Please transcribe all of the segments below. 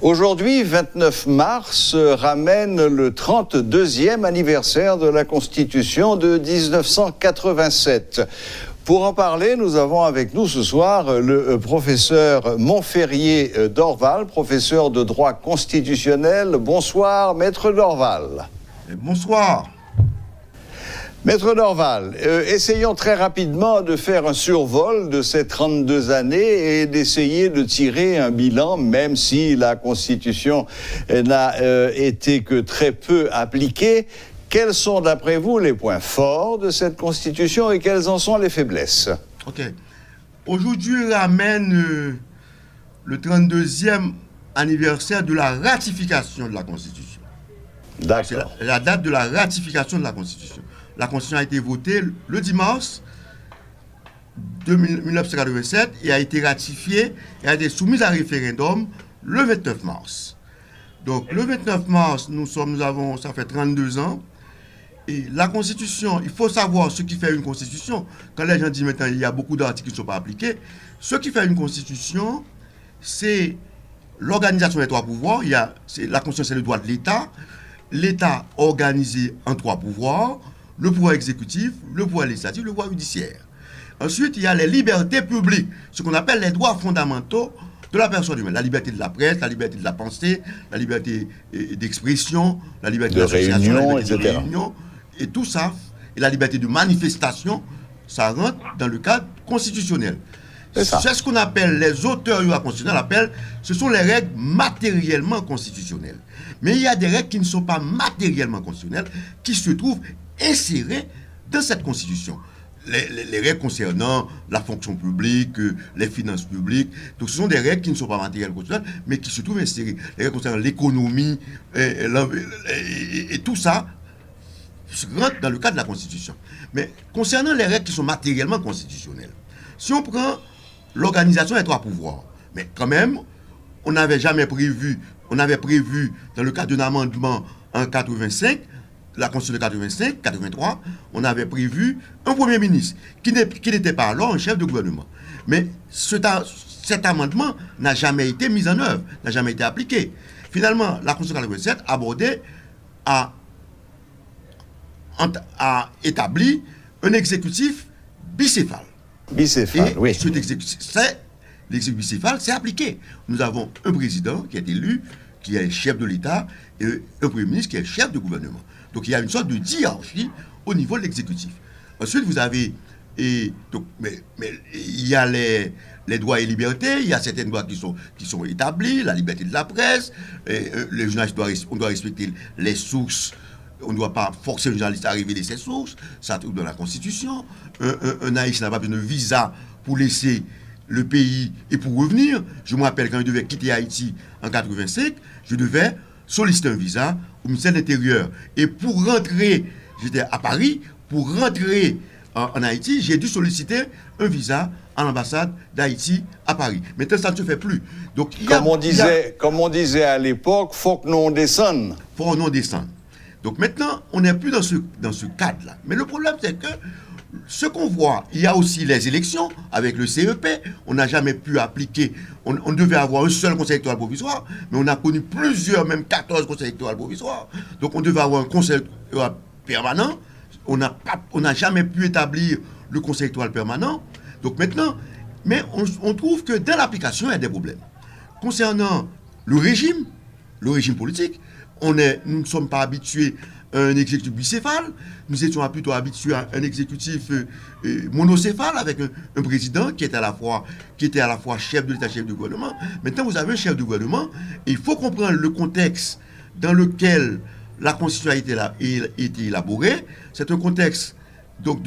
Aujourd'hui, 29 mars, ramène le 32e anniversaire de la Constitution de 1987. Pour en parler, nous avons avec nous ce soir le professeur Montferrier Dorval, professeur de droit constitutionnel. Bonsoir, maître Dorval. Bonsoir. Maître Dorval, essayons très rapidement de faire un survol de ces 32 années et d'essayer de tirer un bilan, même si la Constitution n'a été que très peu appliquée. Quels sont, d'après vous, les points forts de cette Constitution et quelles en sont les faiblesses? Ok. Aujourd'hui, ramène le 32e anniversaire de la ratification de la Constitution. D'accord. C'est la date de la ratification de la Constitution. La Constitution a été votée le 10 mars 1987 et a été ratifiée et a été soumise à référendum le 29 mars. Donc, le 29 mars, ça fait 32 ans. Et la Constitution, il faut savoir ce qui fait une Constitution. Quand les gens disent maintenant il y a beaucoup d'articles qui ne sont pas appliqués, ce qui fait une Constitution, c'est l'organisation des trois pouvoirs. La Constitution, c'est le droit de l'État. L'État organisé en trois pouvoirs, le pouvoir exécutif, le pouvoir législatif, le pouvoir judiciaire. Ensuite, il y a les libertés publiques, ce qu'on appelle les droits fondamentaux de la personne humaine. La liberté de la presse, la liberté de la pensée, la liberté d'expression, la liberté de d'association, la liberté etc. de réunion, et tout ça, et la liberté de manifestation, ça rentre dans le cadre constitutionnel. C'est ce qu'on appelle, les auteurs de la Constitution appellent, ce sont les règles matériellement constitutionnelles. Mais il y a des règles qui ne sont pas matériellement constitutionnelles, qui se trouvent insérées dans cette Constitution. Les règles concernant la fonction publique, les finances publiques, donc ce sont des règles qui ne sont pas matérielles constitutionnelles, mais qui se trouvent insérées. Les règles concernant l'économie, et tout ça, rentre dans le cadre de la Constitution. Mais concernant les règles qui sont matériellement constitutionnelles, si on prend l'organisation des trois pouvoirs, mais quand même, on avait prévu dans le cadre d'un amendement en 85, la Constitution de 85, 83, on avait prévu un Premier ministre qui n'était pas alors un chef de gouvernement. Mais cet amendement n'a jamais été mis en œuvre, n'a jamais été appliqué. Finalement, la Constitution de 87 a établi un exécutif bicéphale. Bicéphale, oui. Cet exécutif, l'exécutif bicéphale, c'est appliqué. Nous avons un président qui est élu, qui est chef de l'État, et un Premier ministre qui est chef de gouvernement. Donc il y a une sorte de hiérarchie au niveau de l'exécutif. Ensuite, vous avez... mais il y a les droits et libertés, il y a certaines droits qui sont établis, la liberté de la presse, les journalistes, on doit respecter les sources. On ne doit pas forcer le journaliste à révéler ses sources. Ça trouve dans la Constitution. Un Haïtien n'a pas besoin de visa pour laisser le pays et pour revenir. Je me rappelle quand je devais quitter Haïti en 85, je devais solliciter un visa au ministère de l'Intérieur. Et pour rentrer, j'étais à Paris, pour rentrer en Haïti, j'ai dû solliciter un visa à l'ambassade d'Haïti à Paris. Maintenant, ça ne se fait plus. Donc, comme on disait à l'époque, faut que nous descendons. Faut que nous descendons. Donc maintenant, on n'est plus dans ce cadre-là. Mais le problème, c'est que ce qu'on voit, il y a aussi les élections avec le CEP. On n'a jamais pu appliquer. On devait avoir un seul conseil électoral provisoire, mais on a connu plusieurs, même 14 conseils électoraux provisoires. Donc on devait avoir un conseil électoral permanent. On n'a jamais pu établir le conseil électoral permanent. Donc maintenant, mais on trouve que dans l'application, il y a des problèmes. Concernant le régime politique, nous ne sommes pas habitués à un exécutif bicéphale, nous étions plutôt habitués à un exécutif monocéphale avec un président qui était à la fois chef de l'État, chef du gouvernement. Maintenant, vous avez un chef de gouvernement et il faut comprendre le contexte dans lequel la Constitution a été élaborée. C'est un contexte donc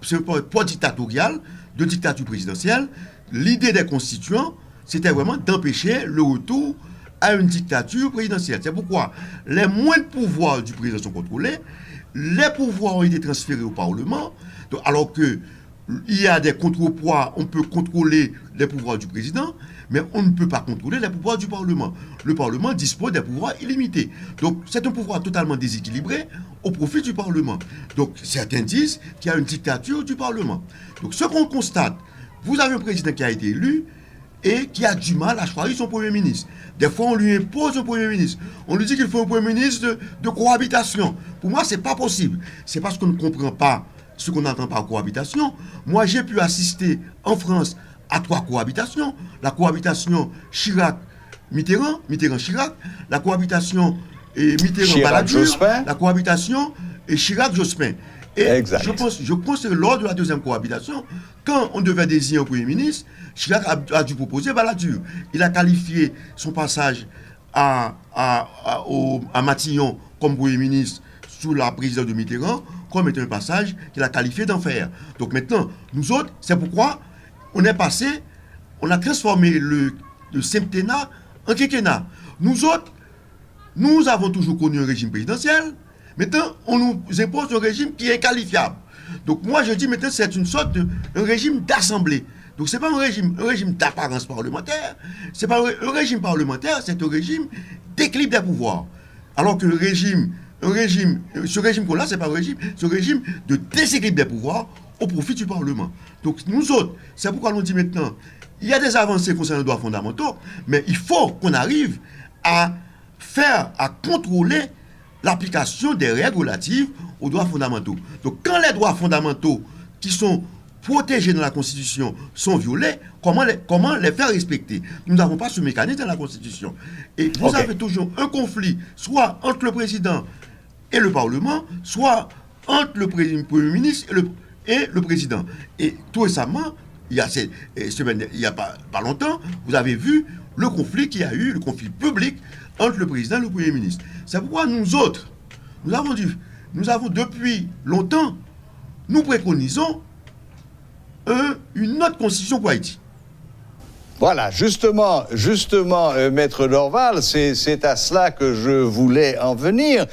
c'est pas dictatorial, de dictature présidentielle. L'idée des constituants, c'était vraiment d'empêcher le retour à une dictature présidentielle. C'est pourquoi les moindres pouvoirs du président sont contrôlés, les pouvoirs ont été transférés au Parlement, donc, alors qu'il y a des contrepoids, on peut contrôler les pouvoirs du président, mais on ne peut pas contrôler les pouvoirs du Parlement. Le Parlement dispose des pouvoirs illimités. Donc c'est un pouvoir totalement déséquilibré au profit du Parlement. Donc certains disent qu'il y a une dictature du Parlement. Donc ce qu'on constate, vous avez un président qui a été élu, et qui a du mal à choisir son Premier ministre. Des fois, on lui impose un Premier ministre. On lui dit qu'il faut un Premier ministre de cohabitation. Pour moi, ce n'est pas possible. C'est parce qu'on ne comprend pas ce qu'on entend par cohabitation. Moi, j'ai pu assister en France à 3 cohabitations. La cohabitation Chirac-Mitterrand, Mitterrand-Chirac, la cohabitation Mitterrand-Balladur, la cohabitation Chirac-Jospin. Et exact. je pense que lors de la deuxième cohabitation, quand on devait désigner un Premier ministre, Chirac a dû proposer Balladur. Il a qualifié son passage à Matillon comme Premier ministre sous la présidence de Mitterrand comme étant un passage qu'il a qualifié d'enfer. Donc maintenant, nous autres, c'est pourquoi on est passé, on a transformé le septennat en quinquennat. Nous autres, nous avons toujours connu un régime présidentiel. Maintenant, on nous impose un régime qui est inqualifiable. Donc moi, je dis maintenant, c'est une sorte de régime d'assemblée. Donc ce n'est pas un régime d'apparence parlementaire. C'est pas un régime parlementaire, c'est un régime d'équilibre des pouvoirs. Alors que ce régime qu'on a, c'est pas un régime, c'est un régime de déséquilibre des pouvoirs au profit du Parlement. Donc nous autres, c'est pourquoi on dit maintenant, il y a des avancées concernant les droits fondamentaux, mais il faut qu'on arrive à contrôler l'application des règles relatives aux droits fondamentaux. Donc quand les droits fondamentaux qui sont protégés dans la Constitution sont violés, comment les faire respecter? Nous n'avons pas ce mécanisme dans la Constitution. Et vous avez toujours un conflit, soit entre le président et le Parlement, soit entre le Premier ministre et le président. Et tout récemment, il y a pas longtemps, vous avez vu le conflit qu'il y a eu, le conflit public entre le président et le Premier ministre. C'est pourquoi nous autres, nous avons depuis longtemps, nous préconisons une autre constitution pour Haïti. Voilà, justement, Maître Dorval, c'est à cela que je voulais en venir.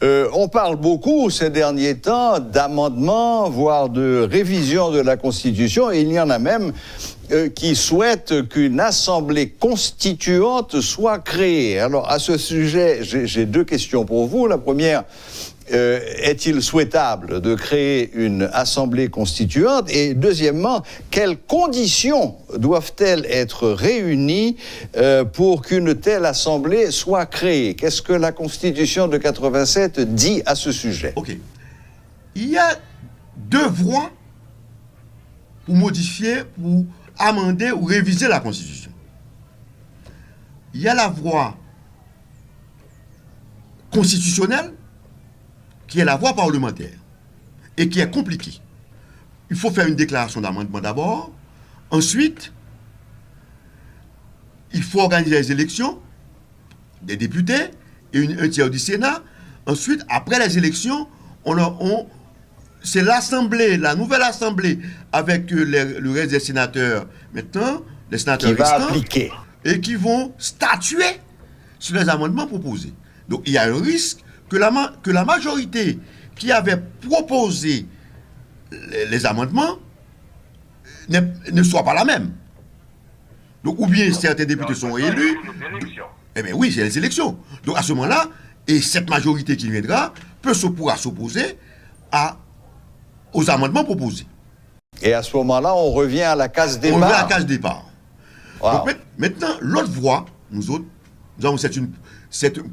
On parle beaucoup ces derniers temps d'amendements, voire de révision de la Constitution, et il y en a même qui souhaitent qu'une assemblée constituante soit créée. Alors, à ce sujet, j'ai 2 questions pour vous. La première, est-il souhaitable de créer une assemblée constituante? Et deuxièmement, quelles conditions doivent-elles être réunies pour qu'une telle assemblée soit créée? Qu'est-ce que la Constitution de 87 dit à ce sujet? Ok. Il y a 2 voies pour modifier, pour amender ou réviser la Constitution. Il y a la voie constitutionnelle, qui est la voie parlementaire, et qui est compliquée. Il faut faire une déclaration d'amendement d'abord. Ensuite, il faut organiser les élections des députés et un tiers du Sénat. Ensuite, après les élections, c'est l'Assemblée, la nouvelle Assemblée, avec le reste des sénateurs maintenant, les sénateurs qui va restants, appliquer. Et qui vont statuer sur les amendements proposés. Donc il y a un risque que la majorité qui avait proposé les amendements ne soit pas la même. Donc ou bien certains députés sont élus. Eh bien oui, c'est les élections. Donc à ce moment-là, et cette majorité qui viendra pourra s'opposer aux amendements proposés. Et à ce moment-là, on revient à la case départ. On revient à la case départ. Wow. Donc maintenant, l'autre voie, nous autres,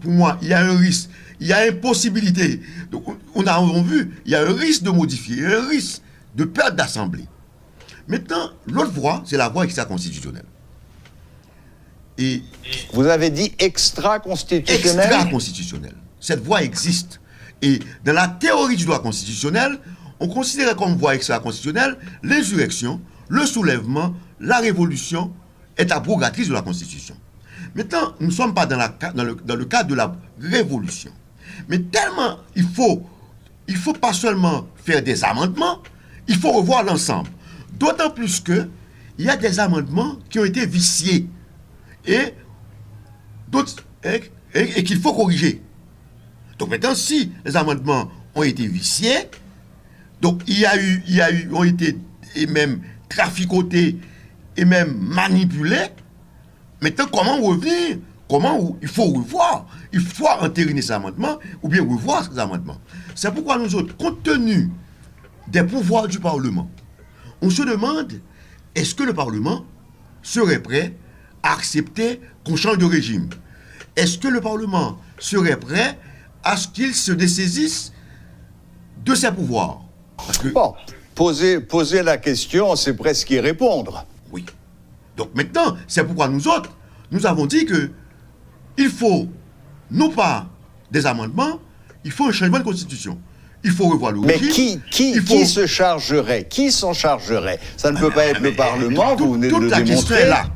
pour moi, il y a un risque, il y a une possibilité. Donc, on a vu, il y a un risque de modifier, un risque de perte d'assemblée. Maintenant, l'autre voie, c'est la voie extra-constitutionnelle. Et vous avez dit extra-constitutionnelle? Extra-constitutionnelle. Cette voie existe. Et dans la théorie du droit constitutionnel, on considère comme voie extra-constitutionnelle l'insurrection, le soulèvement, la révolution est abrogatrice de la Constitution. Maintenant, nous ne sommes pas dans le cadre de la révolution. Mais tellement, il faut pas seulement faire des amendements, il faut revoir l'ensemble. D'autant plus qu'il y a des amendements qui ont été viciés et qu'il faut corriger. Donc maintenant, si les amendements ont été viciés, donc ont été et même traficotés et même manipulés, maintenant, comment revenir? Il faut revoir. Il faut entériner ces amendements ou bien revoir ces amendements. C'est pourquoi nous autres, compte tenu des pouvoirs du Parlement, on se demande, est-ce que le Parlement serait prêt à accepter qu'on change de régime? Est-ce que le Parlement serait prêt à ce qu'il se dessaisisse de ses pouvoirs? Parce que, Bon, poser la question, c'est presque y répondre. oui. Donc maintenant, c'est pourquoi nous autres, nous avons dit que il faut, non pas des amendements, il faut un changement de constitution. Il faut revoir le Mais régime. qui se chargerait? Qui s'en chargerait? Ça ne peut pas être le Parlement, vous venez de le Toute la question démontrer. est là.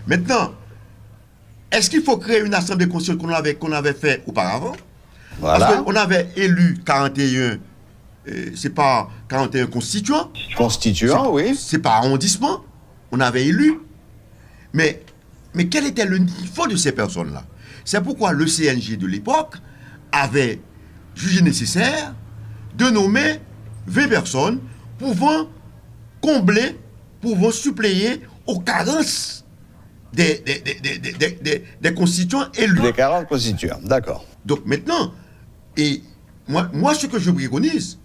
Maintenant, est-ce qu'il faut créer une assemblée constitutionnelle qu'on avait fait auparavant? Voilà. Parce qu'on avait élu 41, c'est pas 41 constituants, Constituant, oui. c'est pas arrondissement, on avait élu. Mais quel était le niveau de ces personnes-là? C'est pourquoi le CNJ de l'époque avait jugé nécessaire de nommer 20 personnes pouvant combler, pouvant suppléer aux carences des constituants élus. Les 40 constituants, d'accord. Donc maintenant, et moi ce que je préconise,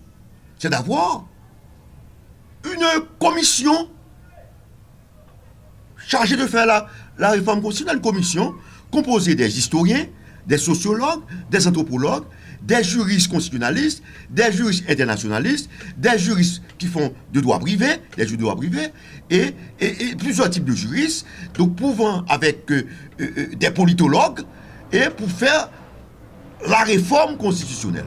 c'est d'avoir une commission chargée de faire la réforme constitutionnelle, une commission composée des historiens, des sociologues, des anthropologues, des juristes constitutionnalistes, des juristes internationalistes, des juristes qui font de droit privé, des juristes de droit privé, et plusieurs types de juristes, donc pouvant avec des politologues, et pour faire la réforme constitutionnelle.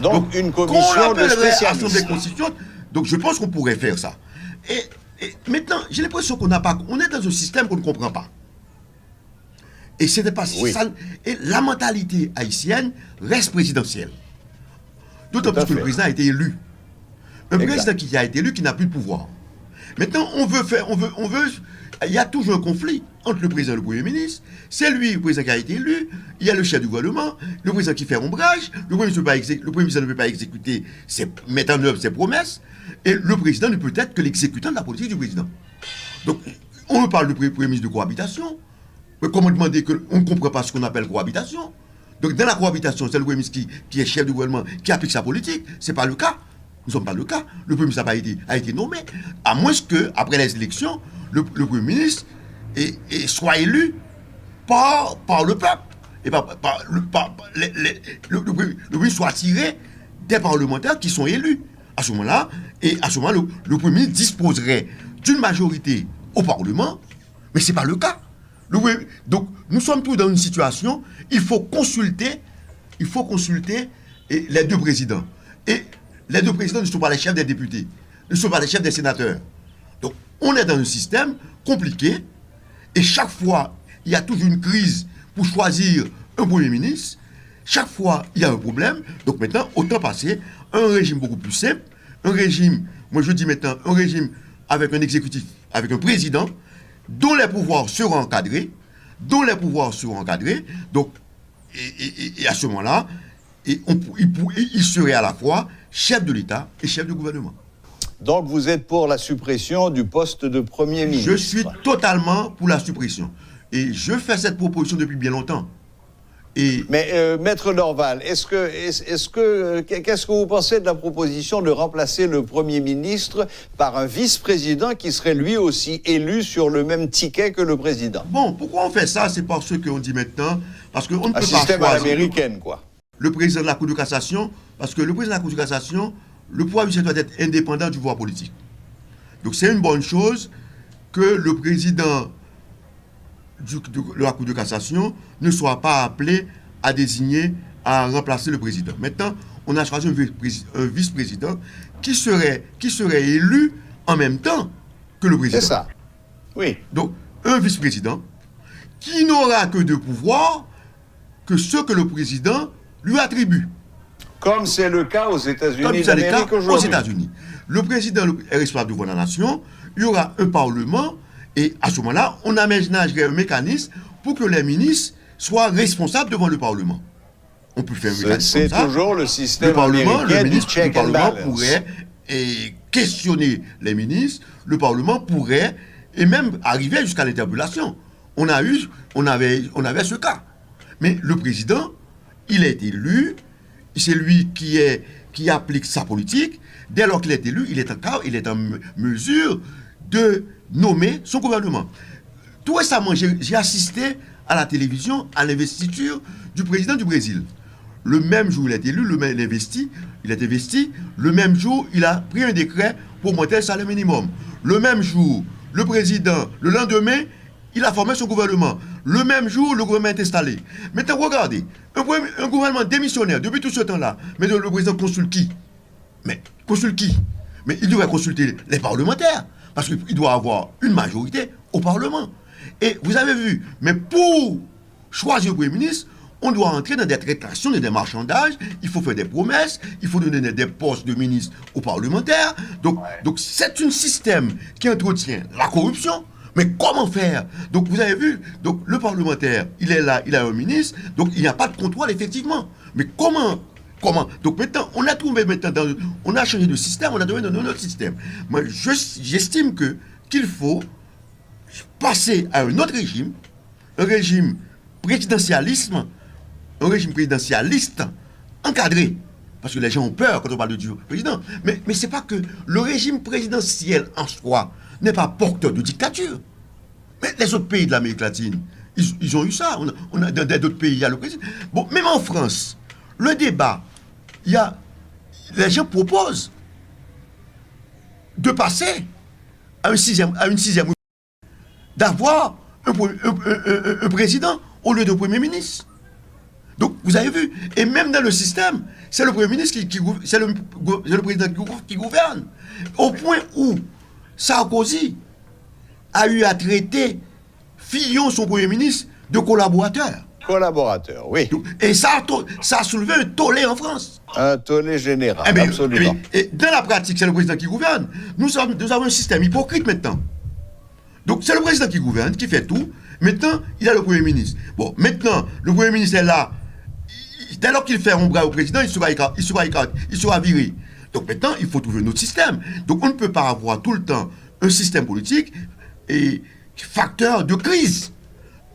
Donc une qu'on commission de l'appellerait spécialistes. Assemblée constituante. Donc je pense qu'on pourrait faire ça. Et maintenant, j'ai l'impression qu'on n'a pas, on est dans un système qu'on ne comprend pas. Et c'était pas Oui. ça. Et la mentalité haïtienne reste présidentielle. D'autant Tout à plus que le fait. président a été élu. Un Exact. président qui a été élu, qui n'a plus de pouvoir. Maintenant, il y a toujours un conflit entre le président et le Premier ministre. C'est lui, le président qui a été élu. Il y a le chef du gouvernement, le président qui fait ombrage. Le Premier ministre ne peut pas exécuter, mettre en œuvre ses promesses. Et le président ne peut être que l'exécutant de la politique du président. Donc, on me parle de Premier ministre de cohabitation. Mais comment demander qu'on ne comprend pas ce qu'on appelle cohabitation? Donc, dans la cohabitation, c'est le Premier ministre qui est chef du gouvernement, qui applique sa politique. Ce n'est pas le cas. Nous ne sommes pas le cas. Le Premier ministre a été nommé. À moins que, après les élections, le Premier ministre soit élu par le peuple. Et le Premier ministre soit attiré des parlementaires qui sont élus. À ce moment-là, le Premier ministre disposerait d'une majorité au Parlement, mais ce n'est pas le cas. Donc, nous sommes tous dans une situation, il faut consulter les deux présidents. Et les deux présidents ne sont pas les chefs des députés, ne sont pas les chefs des sénateurs. Donc, on est dans un système compliqué, et chaque fois, il y a toujours une crise pour choisir un Premier ministre. Chaque fois, il y a un problème. Donc maintenant, autant passer un régime beaucoup plus simple, un régime, moi je dis maintenant, un régime avec un exécutif, avec un président, dont les pouvoirs seront encadrés, donc, et à ce moment-là, il serait à la fois chef de l'État et chef du gouvernement. Donc vous êtes pour la suppression du poste de Premier ministre? Je suis totalement pour la suppression. Et je fais cette proposition depuis bien longtemps. Mais Maître Dorval, qu'est-ce que vous pensez de la proposition de remplacer le Premier ministre par un vice-président qui serait lui aussi élu sur le même ticket que le président? Bon, pourquoi on fait ça? C'est parce qu'on dit maintenant, parce qu'on ne peut Un pas système à choisir l'américaine, quoi. le président de la Cour de cassation, parce que le président de la Cour de cassation, le pouvoir judiciaire doit être indépendant du pouvoir politique. Donc c'est une bonne chose que le président de la Cour de cassation ne soit pas appelé à désigner, à remplacer le président. Maintenant, on a choisi un vice-président qui serait élu en même temps que le président. C'est ça. Oui. Donc, un vice-président qui n'aura que de pouvoir que ceux que le président lui attribue. Comme c'est le cas aux Comme États-Unis c'est le cas d'Amérique aux aujourd'hui. États-Unis. Le président est responsable devant la nation, il y aura un parlement, et à ce moment-là, on aménagerait un mécanisme pour que les ministres soient responsables devant le parlement. On peut faire un mécanisme C'est comme ça. toujours le système Le parlement, américain le du ministre du check and parlement balance. pourrait questionner les ministres, le parlement pourrait, et même arriver jusqu'à l'interpellation. On avait ce cas. Mais le président, il est élu, c'est lui qui applique sa politique. Dès lors qu'il est élu, il est en mesure de nommer son gouvernement. Tout récemment, j'ai assisté à la télévision à l'investiture du président du Brésil. Le même jour, il a été élu, il a été investi, le même jour, il a pris un décret pour monter le salaire minimum. Le même jour, le président, le lendemain, il a formé son gouvernement. Le même jour, le gouvernement est installé. Maintenant, regardez, un gouvernement démissionnaire depuis tout ce temps-là, mais le président consulte qui? Mais consulte qui? Mais il devrait consulter les parlementaires, parce qu'il doit avoir une majorité au Parlement. Et vous avez vu, mais pour choisir le Premier ministre, on doit entrer dans des tractations, dans des marchandages, il faut faire des promesses, il faut donner des postes de ministre aux parlementaires. Donc c'est un système qui entretient la corruption. Mais comment faire? Donc vous avez vu, donc le parlementaire, il est là, il a un ministre, donc il n'y a pas de contrôle effectivement. Mais comment? Donc maintenant, on a trouvé on a changé de système, on a trouvé dans notre système. Moi, j'estime qu'il faut passer à un autre régime, un régime présidentialiste encadré. Parce que les gens ont peur quand on parle du président. Mais ce n'est pas que le régime présidentiel en soi n'est pas porteur de dictature. Mais les autres pays de l'Amérique latine, ils ont eu ça. On a, dans d'autres pays, il y a le président. Bon, même en France, le débat, les gens proposent de passer à une sixième d'avoir un président au lieu de premier ministre. Donc, vous avez vu, et même dans le système, c'est le Premier ministre c'est le président qui gouverne. Au point où Sarkozy a eu à traiter Fillon, son Premier ministre, de collaborateur. Collaborateur, oui. Et ça a soulevé un tollé en France. Un tollé général, absolument. Et dans la pratique, c'est le président qui gouverne. Nous avons un système hypocrite maintenant. Donc, c'est le président qui gouverne, qui fait tout. Maintenant, il a le Premier ministre. Bon, maintenant, le Premier ministre est là. Dès lors qu'il fait un bras au président, il sera viré. Donc maintenant, il faut trouver un autre système. Donc on ne peut pas avoir tout le temps un système politique et facteur de crise.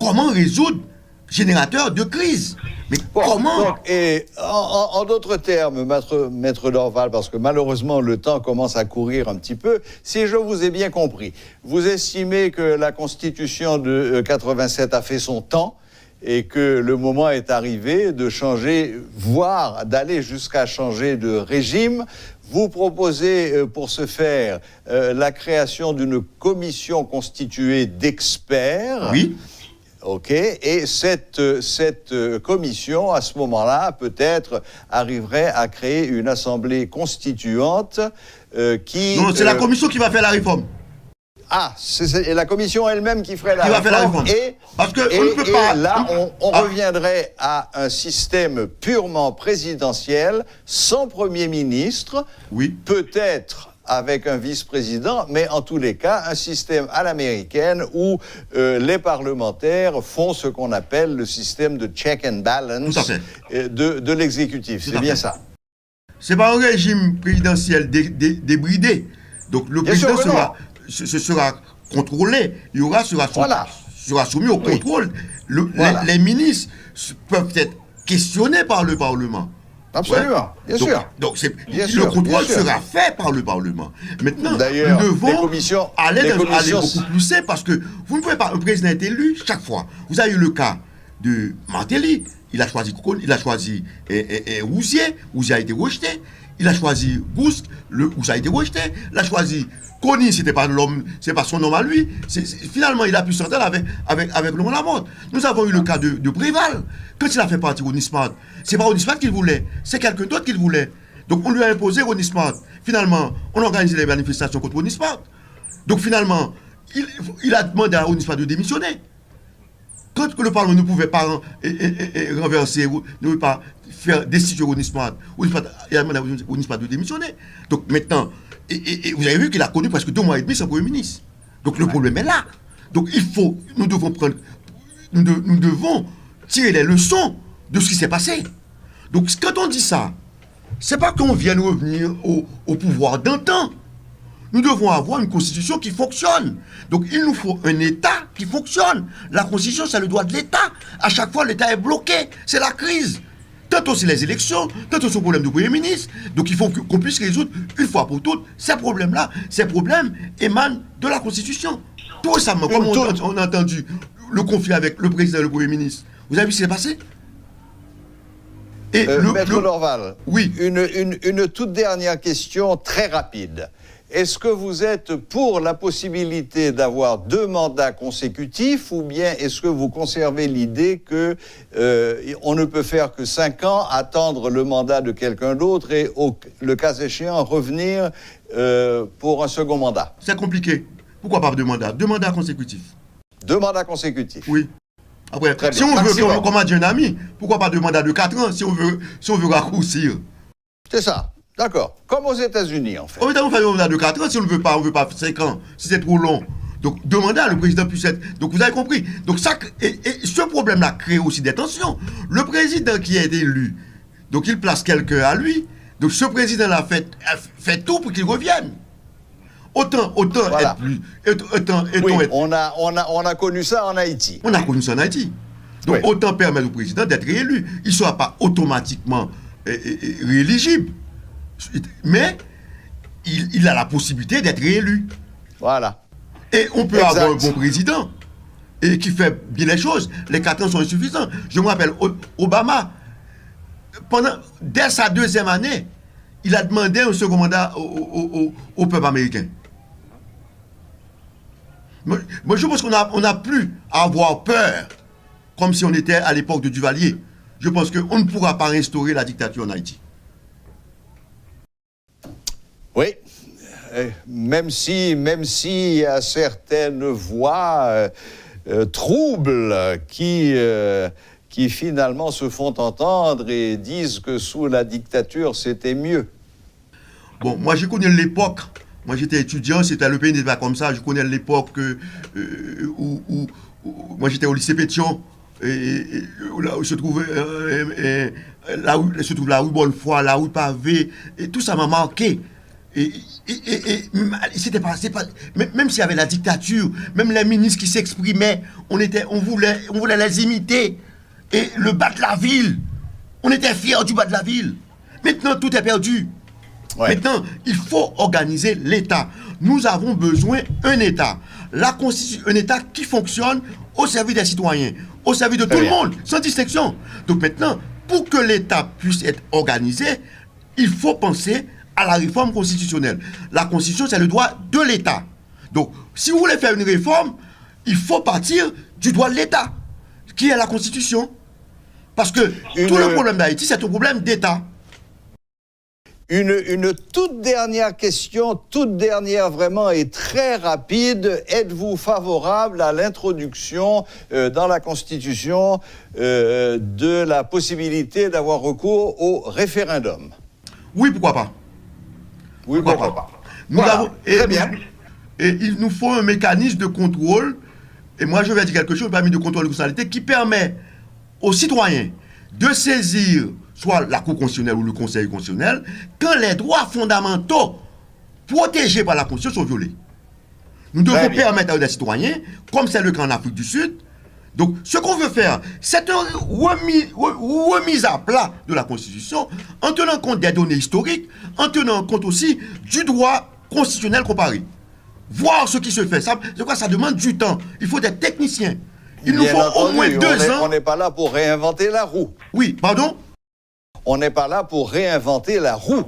Comment résoudre générateur de crise? Mais comment? Donc, et en d'autres termes, maître Dorval, parce que malheureusement le temps commence à courir un petit peu, si je vous ai bien compris, vous estimez que la Constitution de 87 a fait son temps, et que le moment est arrivé de changer, voire d'aller jusqu'à changer de régime. Vous proposez pour ce faire la création d'une commission constituée d'experts. Oui. OK. Et cette commission, à ce moment-là, peut-être arriverait à créer une assemblée constituante qui... Non, c'est la commission qui va faire la réforme. Ah, c'est la commission elle-même qui ferait la réforme. Parce que on ne peut pas. Là, on reviendrait à un système purement présidentiel, sans Premier ministre, oui. Peut-être avec un vice-président, mais en tous les cas, un système à l'américaine où les parlementaires font ce qu'on appelle le système de check and balance de l'exécutif. C'est bien ça. C'est pas un régime présidentiel débridé. Donc le président sera contrôlé, sera soumis au contrôle. Les ministres peuvent être questionnés par le Parlement. Absolument, bien sûr. Donc le contrôle sera fait par le Parlement. Maintenant, d'ailleurs, nous devons aller beaucoup plus simple parce que vous ne pouvez pas, un président est élu chaque fois. Vous avez eu le cas de Martelly, il a choisi Rouzier a été rejeté. Il a choisi Gousk, où ça a été rejeté. Il a choisi Kony, c'était pas son nom à lui. Finalement, il a pu s'entendre avec Laurent Lamotte. Nous avons eu le cas de Préval. Quand il a fait partie Ronnie Smart, c'est pas Ronnie Smart qu'il voulait, c'est quelqu'un d'autre qu'il voulait. Donc on lui a imposé Ronnie Smart. Finalement, on a organisé les manifestations contre Ronnie Smart. Donc finalement, il a demandé à Ronnie Smart de démissionner. Quand le Parlement ne pouvait pas renverser, ne pouvait pas faire destituer Ronnie Smart, il a demandé à Ronnie Smart de démissionner. Donc maintenant, et vous avez vu qu'il a connu presque 2 mois et demi sans Premier ministre. Donc le problème est là. Donc nous devons tirer les leçons de ce qui s'est passé. Donc quand on dit ça, c'est pas qu'on vienne revenir au pouvoir d'antan. Nous devons avoir une constitution qui fonctionne. Donc il nous faut un État qui fonctionne. La constitution, c'est le droit de l'État. À chaque fois, l'État est bloqué. C'est la crise. Tantôt c'est les élections, tantôt c'est le problème du Premier ministre. Donc il faut qu'on puisse résoudre une fois pour toutes ces problèmes-là. Ces problèmes émanent de la Constitution. Tout récemment, comme on a entendu le conflit avec le président et le Premier ministre, vous avez vu ce qui s'est passé? Et Maître Dorval, oui. Une toute dernière question très rapide. Est-ce que vous êtes pour la possibilité d'avoir 2 mandats consécutifs ou bien est-ce que vous conservez l'idée que on ne peut faire que 5 ans, attendre le mandat de quelqu'un d'autre et, le cas échéant, revenir pour un second mandat? C'est compliqué. Pourquoi pas 2 mandats? 2 mandats consécutifs. 2 mandats consécutifs. Oui. Après, très si bien. on veut, comme a dit un ami, pourquoi pas 2 mandats de 4 ans si on veut raccourcir? C'est ça. D'accord. Comme aux États-Unis, en fait. On veut faire un mandat de 4 ans si on ne veut pas 5 ans, si c'est trop long. Donc, 2 mandats, le président puisse être. Donc, vous avez compris. Donc, ça, et ce problème-là crée aussi des tensions. Le président qui est élu, donc il place quelqu'un à lui. Donc, ce président-là fait tout pour qu'il revienne. Autant voilà. On a connu ça en Haïti. On a connu ça en Haïti. Donc, autant permettre au président d'être réélu. Il ne sera pas automatiquement rééligible. Mais il a la possibilité d'être réélu. Voilà. Et on peut avoir un bon président et qui fait bien les choses. Les 4 ans sont insuffisants. Je me rappelle, Obama, dès sa 2e année, il a demandé un second mandat au peuple américain. Moi, je pense qu'on n'a plus à avoir peur, comme si on était à l'époque de Duvalier. Je pense qu'on ne pourra pas restaurer la dictature en Haïti. Oui, même si il y a certaines voix troubles qui finalement se font entendre et disent que sous la dictature, c'était mieux. Bon, moi, je connais l'époque. Moi, j'étais étudiant, c'était le pays n'était pas comme ça. Je connais l'époque où moi, j'étais au lycée Pétion, là où se trouvait la rue Bonnefoy, la rue Pavé, et tout ça m'a marqué. Et c'était pas, même s'il y avait la dictature, même les ministres qui s'exprimaient, on voulait les imiter. Et le bas de la ville, on était fiers du bas de la ville. Maintenant, tout est perdu. Ouais. Maintenant, il faut organiser l'État. Nous avons besoin d'un État. La Constitution, un État qui fonctionne au service des citoyens, au service de tout le monde, sans distinction. Donc maintenant, pour que l'État puisse être organisé, il faut penser à la réforme constitutionnelle. La Constitution, c'est le droit de l'État. Donc, si vous voulez faire une réforme, il faut partir du droit de l'État, qui est la Constitution. Parce que tout le problème d'Haïti, c'est un problème d'État. Une toute dernière question, toute dernière vraiment et très rapide. Êtes-vous favorable à l'introduction dans la Constitution de la possibilité d'avoir recours au référendum? Oui, pourquoi pas? Oui, pourquoi pas? Très bien. Et il nous faut un mécanisme de contrôle, et moi je vais dire quelque chose, un mécanisme de contrôle de constitutionnalité qui permet aux citoyens de saisir soit la Cour constitutionnelle ou le Conseil constitutionnel quand les droits fondamentaux protégés par la Constitution sont violés. Nous devons permettre à des citoyens, comme c'est le cas en Afrique du Sud, donc ce qu'on veut faire, c'est une remise à plat de la Constitution en tenant compte des données historiques, en tenant compte aussi du droit constitutionnel comparé. Voir ce qui se fait, ça demande du temps. Il faut des techniciens. Il nous faut au moins 2 ans. On n'est pas là pour réinventer la roue. Oui, pardon? On n'est pas là pour réinventer la roue.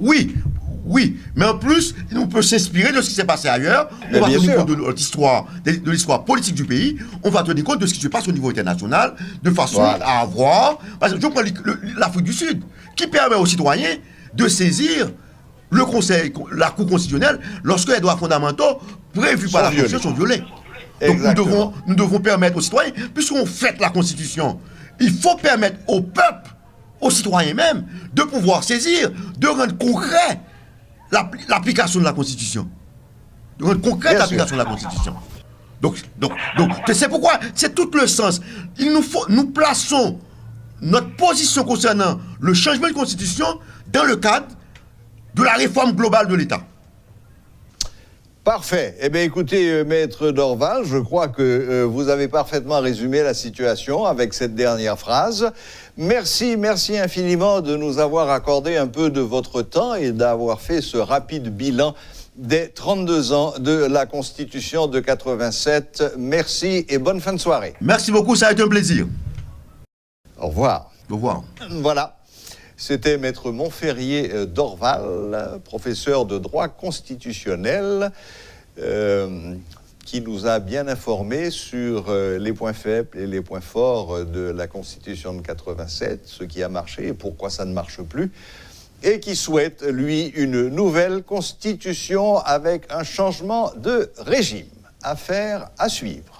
Oui, mais en plus, on peut s'inspirer de ce qui s'est passé ailleurs. On va tenir compte de l'histoire politique du pays. On va tenir compte de ce qui se passe au niveau international, de façon à avoir... Parce que je prends l'Afrique du Sud, qui permet aux citoyens de saisir le Conseil, la Cour constitutionnelle, lorsque les droits fondamentaux prévus par la Constitution sont violés. Donc nous devons permettre aux citoyens, puisqu'on fête la Constitution, il faut permettre au peuple, aux citoyens même, de pouvoir saisir, de rendre concret l'application de la Constitution. De rendre concrète l'application de la Constitution. Donc c'est pourquoi, c'est tout le sens. Nous plaçons notre position concernant le changement de Constitution dans le cadre de la réforme globale de l'État. Parfait. Eh bien, écoutez, Maître Dorval, je crois que vous avez parfaitement résumé la situation avec cette dernière phrase. Merci infiniment de nous avoir accordé un peu de votre temps et d'avoir fait ce rapide bilan des 32 ans de la Constitution de 87. Merci et bonne fin de soirée. Merci beaucoup, ça a été un plaisir. Au revoir. Au revoir. Voilà. C'était Maître Montferrier Dorval, professeur de droit constitutionnel, qui nous a bien informés sur les points faibles et les points forts de la Constitution de 87, ce qui a marché et pourquoi ça ne marche plus, et qui souhaite, lui, une nouvelle Constitution avec un changement de régime. Affaire à suivre.